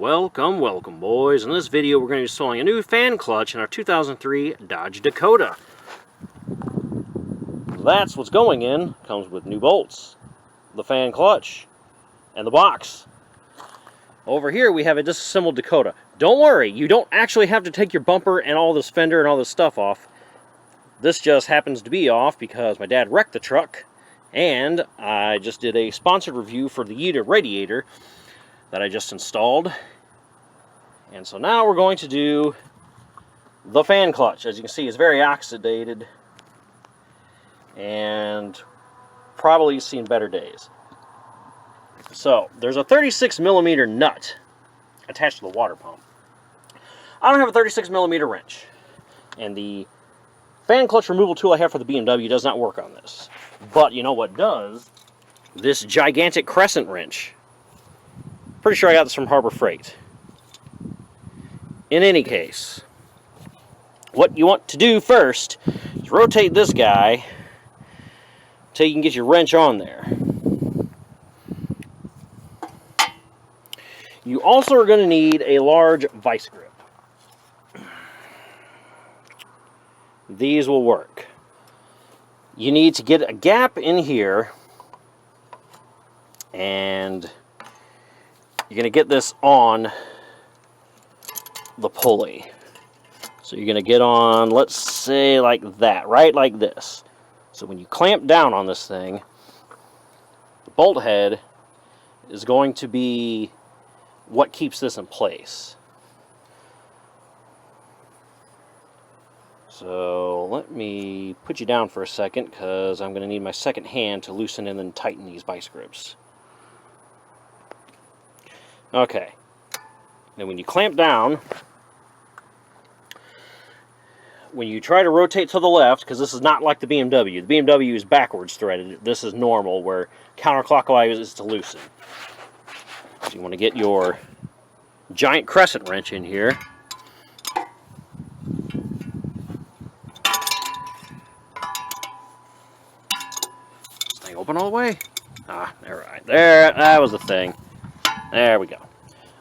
Welcome, welcome boys. In this video we're going to be installing a new fan clutch in our 2003 Dodge Dakota. That's what's going in. Comes with new bolts, the fan clutch, and the box. Over here we have a disassembled Dakota. Don't worry, you don't actually have to take your bumper and all this fender and all this stuff off. This just happens to be off because my dad wrecked the truck, and I just did a sponsored review for the heater radiator that I just installed. And so now we're going to do the fan clutch. As you can see, it's very oxidated and probably seen better days. So there's a 36mm nut attached to the water pump. I don't have a 36mm wrench, and the fan clutch removal tool I have for the BMW does not work on this. But you know what does? This gigantic crescent wrench. Pretty sure I got this from Harbor Freight. In any case, what you want to do first is rotate this guy until you can get your wrench on there. You also are going to need a large vice grip. These will work. You need to get a gap in here, and you're going to get this on the pulley. So you're going to get on, let's say like that, right like this. So when you clamp down on this thing, the bolt head is going to be what keeps this in place. So let me put you down for a second, because I'm going to need my second hand to loosen and then tighten these vice grips. Okay. Then when you clamp down, when you try to rotate to the left, because this is not like the BMW. The BMW is backwards threaded. This is normal, where counterclockwise is to loosen. So you want to get your giant crescent wrench in here. This thing open all the way? Ah, right there. That was the thing. There we go.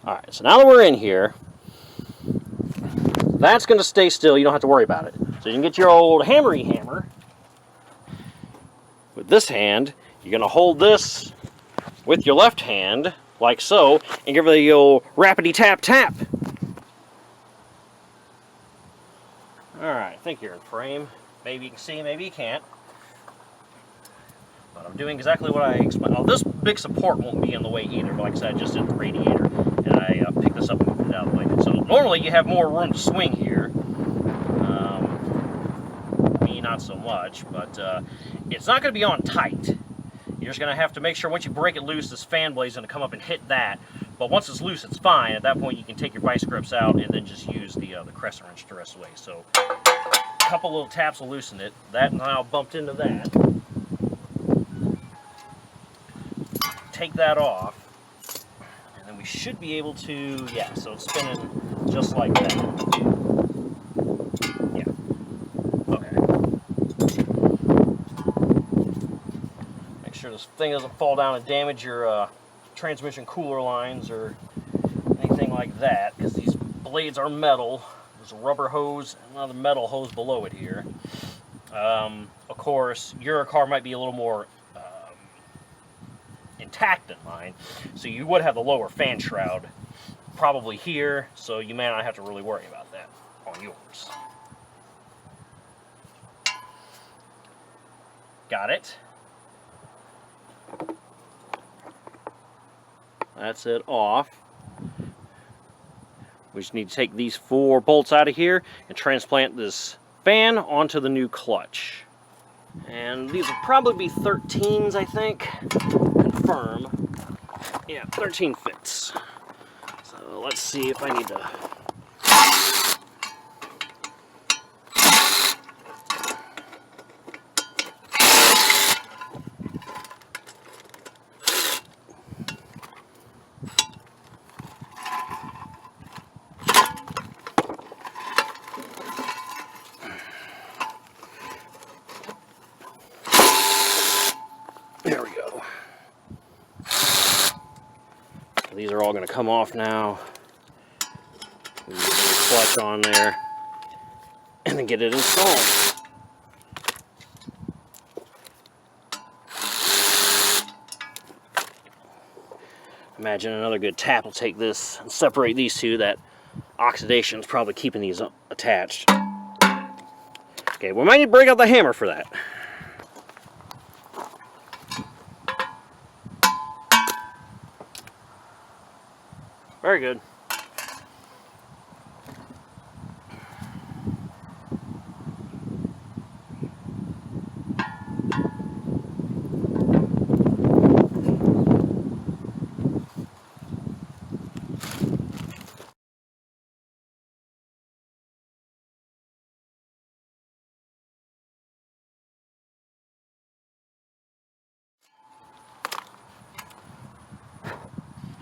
Alright, so now that we're in here, that's going to stay still. You don't have to worry about it. So you can get your old hammer. With this hand, you're going to hold this with your left hand, like so, and give it the old rapidy tap tap. Alright, I think you're in frame. Maybe you can see, maybe you can't. But I'm doing exactly what I explained. Oh, this big support won't be in the way either, but like I said, I just did the radiator, and I picked this up and moved it out of the way. So normally you have more room to swing here. Me, not so much, but it's not going to be on tight. You're just going to have to make sure once you break it loose, this fan blade is going to come up and hit that. But once it's loose, it's fine. At that point, you can take your vice grips out and then just use the crescent wrench the rest of the way. So a couple little taps will loosen it. That now bumped into that. Take that off, and then we should be able to, yeah, so it's spinning just like that. Yeah. Okay. Make sure this thing doesn't fall down and damage your transmission cooler lines or anything like that, because these blades are metal. There's a rubber hose and another metal hose below it here. Of course, your car might be a little more intact than mine, so you would have the lower fan shroud probably here, so you may not have to really worry about that on yours. Got it? That's it off. We just need to take these 4 bolts out of here and transplant this fan onto the new clutch. And these will probably be 13s, I think. Confirm. Yeah, 13 fits. So let's see if I need to... There we go. These are all going to come off now. clutch on there and then get it installed. Imagine another good tap will take this and separate these two. That oxidation is probably keeping these attached. Okay, we might need to break out the hammer for that. Very good.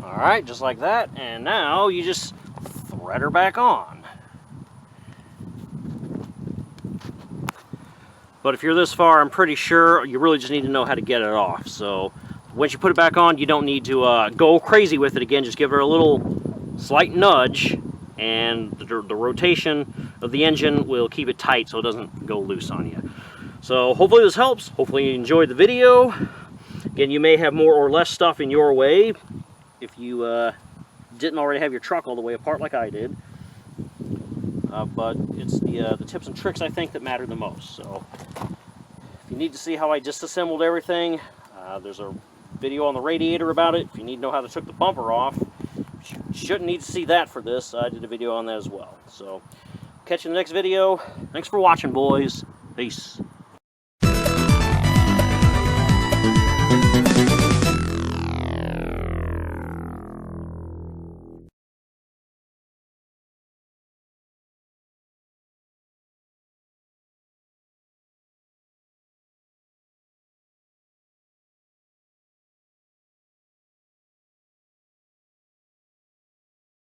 Alright, just like that, and now you just thread her back on. But if you're this far, I'm pretty sure you really just need to know how to get it off. So once you put it back on, you don't need to go crazy with it again. Just give her a little slight nudge, and the rotation of the engine will keep it tight so it doesn't go loose on you. So hopefully this helps. Hopefully you enjoyed the video. Again, you may have more or less stuff in your way if you didn't already have your truck all the way apart like I did. But it's the tips and tricks, I think, that matter the most. So if you need to see how I disassembled everything, there's a video on the radiator about it. If you need to know how to took the bumper off, you shouldn't need to see that for this. I did a video on that as well. So catch you in the next video. Thanks for watching, boys. Peace.